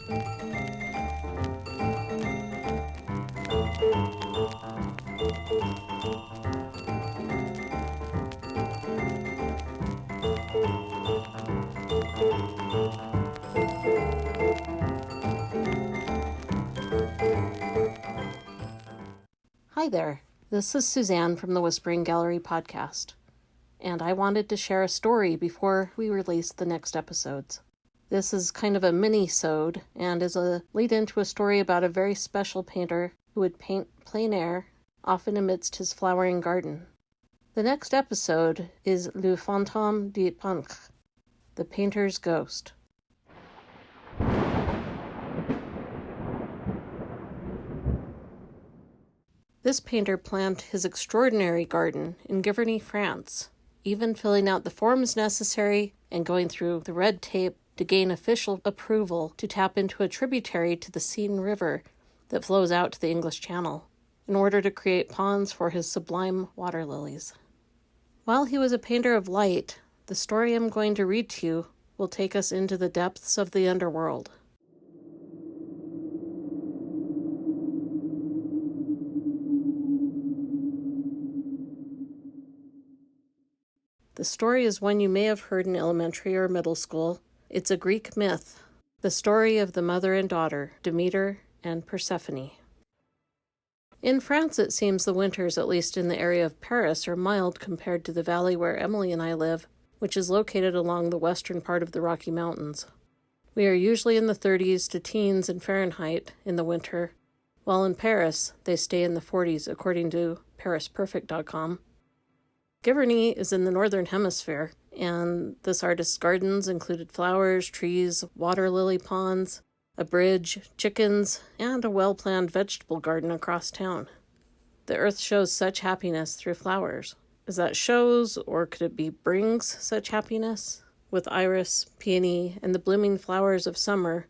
Hi there, this is Suzanne from the Whispering Gallery podcast, and I wanted to share a story before we release the next episodes. This is kind of a mini-sode and is a lead-in to a story about a very special painter who would paint plein air, often amidst his flowering garden. The next episode is Le Fantôme du Peintre, the painter's ghost. This painter planned his extraordinary garden in Giverny, France, even filling out the forms necessary and going through the red tape to gain official approval to tap into a tributary to the Seine River that flows out to the English Channel, in order to create ponds for his sublime water lilies. While he was a painter of light, the story I'm going to read to you will take us into the depths of the underworld. The story is one you may have heard in elementary or middle school. It's a Greek myth, the story of the mother and daughter, Demeter and Persephone. In France, it seems the winters, at least in the area of Paris, are mild compared to the valley where Emily and I live, which is located along the western part of the Rocky Mountains. We are usually in the 30s to teens in Fahrenheit in the winter, while in Paris, they stay in the 40s according to ParisPerfect.com. Giverny is in the northern hemisphere, and this artist's gardens included flowers, trees, water lily ponds, a bridge, chickens, and a well-planned vegetable garden across town. The earth shows such happiness through flowers. Is that shows, or could it be brings such happiness? With iris, peony, and the blooming flowers of summer.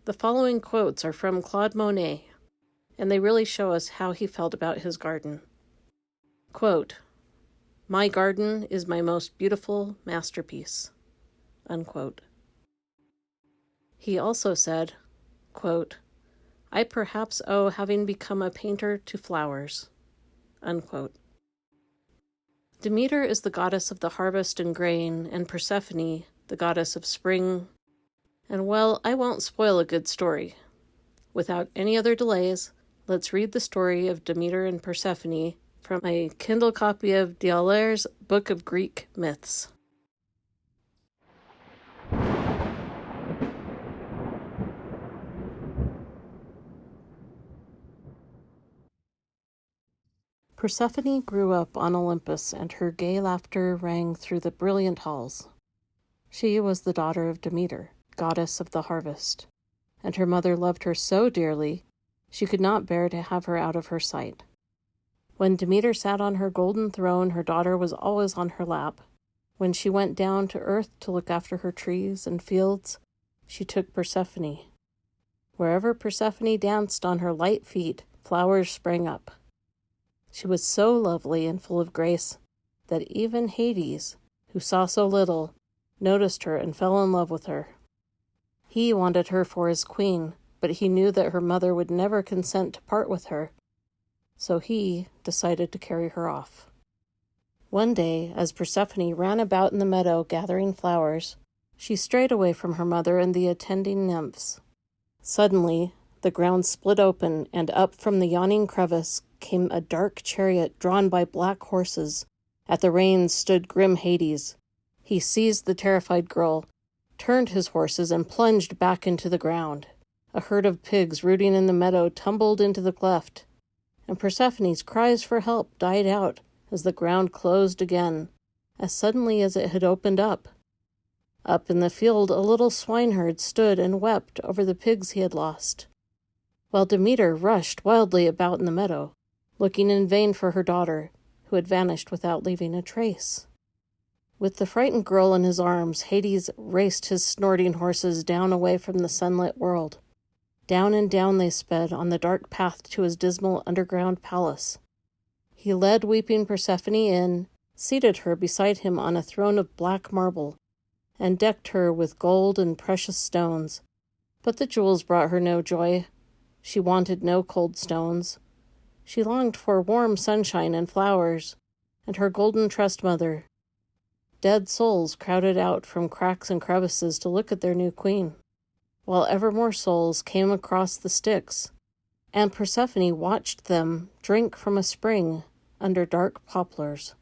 The following quotes are from Claude Monet, and they really show us how he felt about his garden. Quote, "My garden is my most beautiful masterpiece." Unquote. He also said, quote, "I perhaps owe having become a painter to flowers." Unquote. Demeter is the goddess of the harvest and grain, and Persephone, the goddess of spring. And well, I won't spoil a good story. Without any other delays, let's read the story of Demeter and Persephone from a Kindle copy of D'Aulaire's Book of Greek Myths. Persephone grew up on Olympus, and her gay laughter rang through the brilliant halls. She was the daughter of Demeter, goddess of the harvest, and her mother loved her so dearly she could not bear to have her out of her sight. When Demeter sat on her golden throne, her daughter was always on her lap. When she went down to earth to look after her trees and fields, she took Persephone. Wherever Persephone danced on her light feet, flowers sprang up. She was so lovely and full of grace that even Hades, who saw so little, noticed her and fell in love with her. He wanted her for his queen, but he knew that her mother would never consent to part with her. So he decided to carry her off. One day, as Persephone ran about in the meadow gathering flowers, she strayed away from her mother and the attending nymphs. Suddenly, the ground split open, and up from the yawning crevice came a dark chariot drawn by black horses. At the reins stood grim Hades. He seized the terrified girl, turned his horses, and plunged back into the ground. A herd of pigs rooting in the meadow tumbled into the cleft, and Persephone's cries for help died out as the ground closed again, as suddenly as it had opened up. Up in the field, a little swineherd stood and wept over the pigs he had lost, while Demeter rushed wildly about in the meadow, looking in vain for her daughter, who had vanished without leaving a trace. With the frightened girl in his arms, Hades raced his snorting horses down away from the sunlit world. Down and down they sped on the dark path to his dismal underground palace. He led weeping Persephone in, seated her beside him on a throne of black marble, and decked her with gold and precious stones, But the jewels brought her no joy. She wanted no cold stones. She longed for warm sunshine and flowers, and her golden trust mother. Dead souls crowded out from cracks and crevices to look at their new queen, while ever more souls came across the Styx, and Persephone watched them drink from a spring under dark poplars.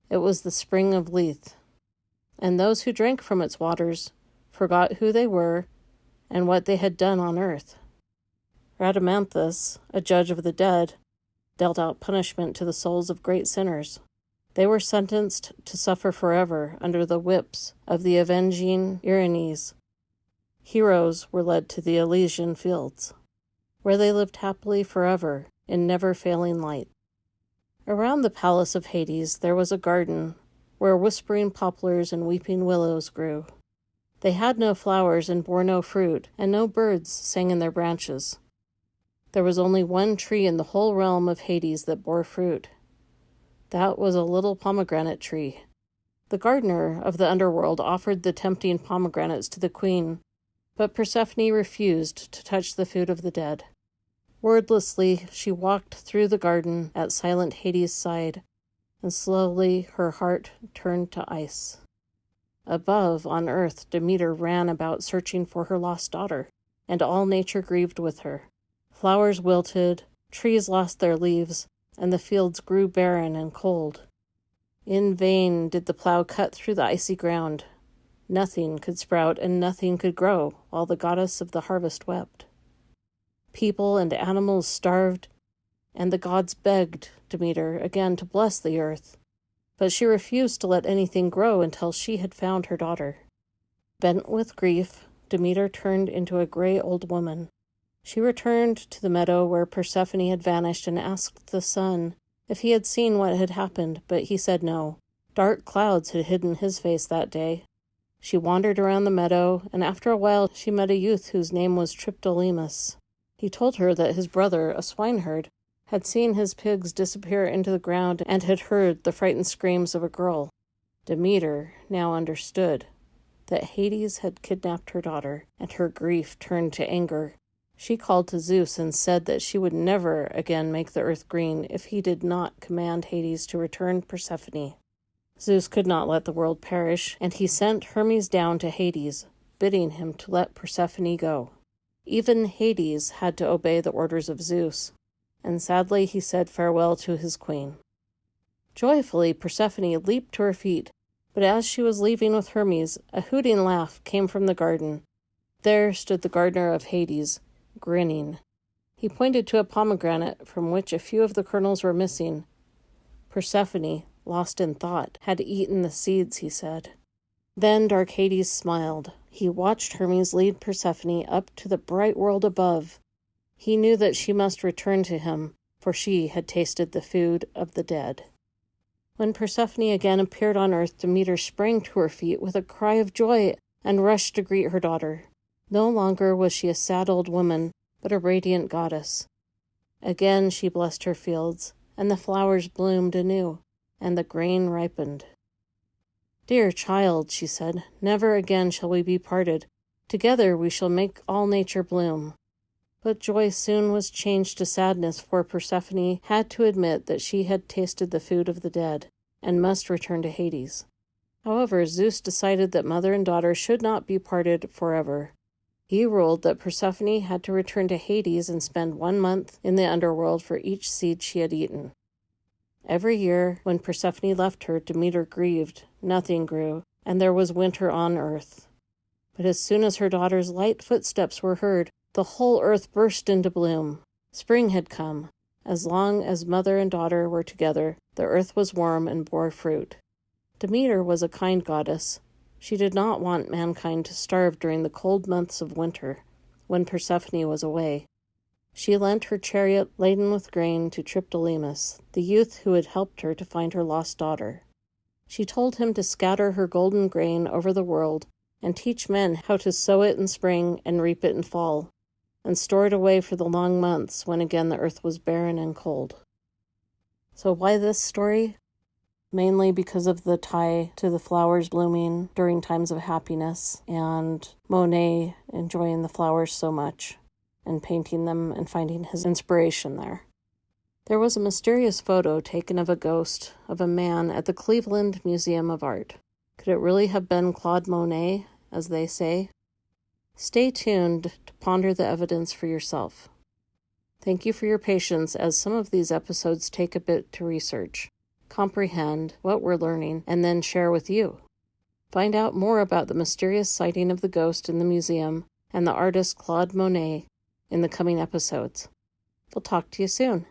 It was the spring of Lethe, and those who drank from its waters forgot who they were and what they had done on earth. Rhadamanthus, a judge of the dead, dealt out punishment to the souls of great sinners. They were sentenced to suffer forever under the whips of the avenging Erinyes. Heroes were led to the Elysian fields, where they lived happily forever in never-failing light. Around the palace of Hades there was a garden where whispering poplars and weeping willows grew. They had no flowers and bore no fruit, and no birds sang in their branches. There was only one tree in the whole realm of Hades that bore fruit. That was a little pomegranate tree. The gardener of the underworld offered the tempting pomegranates to the queen, but Persephone refused to touch the food of the dead. Wordlessly, she walked through the garden at silent Hades' side, and slowly her heart turned to ice. Above, on earth, Demeter ran about searching for her lost daughter, and all nature grieved with her. Flowers wilted, trees lost their leaves, and the fields grew barren and cold. In vain did the plow cut through the icy ground. Nothing could sprout and nothing could grow, while the goddess of the harvest wept. People and animals starved, and the gods begged Demeter again to bless the earth, but she refused to let anything grow until she had found her daughter. Bent with grief, Demeter turned into a gray old woman. She returned to the meadow where Persephone had vanished and asked the sun if he had seen what had happened, but he said no. Dark clouds had hidden his face that day. She wandered around the meadow, and after a while she met a youth whose name was Triptolemus. He told her that his brother, a swineherd, had seen his pigs disappear into the ground and had heard the frightened screams of a girl. Demeter now understood that Hades had kidnapped her daughter, and her grief turned to anger. She called to Zeus and said that she would never again make the earth green if he did not command Hades to return Persephone. Zeus could not let the world perish, and he sent Hermes down to Hades, bidding him to let Persephone go. Even Hades had to obey the orders of Zeus, and sadly he said farewell to his queen. Joyfully, Persephone leaped to her feet, but as she was leaving with Hermes, a hooting laugh came from the garden. There stood the gardener of Hades, grinning. He pointed to a pomegranate from which a few of the kernels were missing. Persephone, lost in thought, had eaten the seeds, he said. Then dark Hades smiled. He watched Hermes lead Persephone up to the bright world above. He knew that she must return to him, for she had tasted the food of the dead. When Persephone again appeared on earth, Demeter sprang to her feet with a cry of joy and rushed to greet her daughter. No longer was she a sad old woman, but a radiant goddess. Again she blessed her fields, and the flowers bloomed anew, and the grain ripened. "Dear child," she said, "never again shall we be parted. Together we shall make all nature bloom." But joy soon was changed to sadness, for Persephone had to admit that she had tasted the food of the dead, and must return to Hades. However, Zeus decided that mother and daughter should not be parted forever. He ruled that Persephone had to return to Hades and spend 1 month in the underworld for each seed she had eaten. Every year, when Persephone left her, Demeter grieved. Nothing grew, and there was winter on earth. But as soon as her daughter's light footsteps were heard, the whole earth burst into bloom. Spring had come. As long as mother and daughter were together, the earth was warm and bore fruit. Demeter was a kind goddess. She did not want mankind to starve during the cold months of winter, when Persephone was away. She lent her chariot laden with grain to Triptolemus, the youth who had helped her to find her lost daughter. She told him to scatter her golden grain over the world and teach men how to sow it in spring and reap it in fall, and store it away for the long months when again the earth was barren and cold. So why this story? mainly because of the tie to the flowers blooming during times of happiness and Monet enjoying the flowers so much and painting them and finding his inspiration there. There was a mysterious photo taken of a ghost of a man at the Cleveland Museum of Art. Could it really have been Claude Monet, as they say? Stay tuned to ponder the evidence for yourself. Thank you for your patience, as some of these episodes take a bit to research, comprehend what we're learning, and then share with you. Find out more about the mysterious sighting of the ghost in the museum and the artist Claude Monet in the coming episodes. We'll talk to you soon.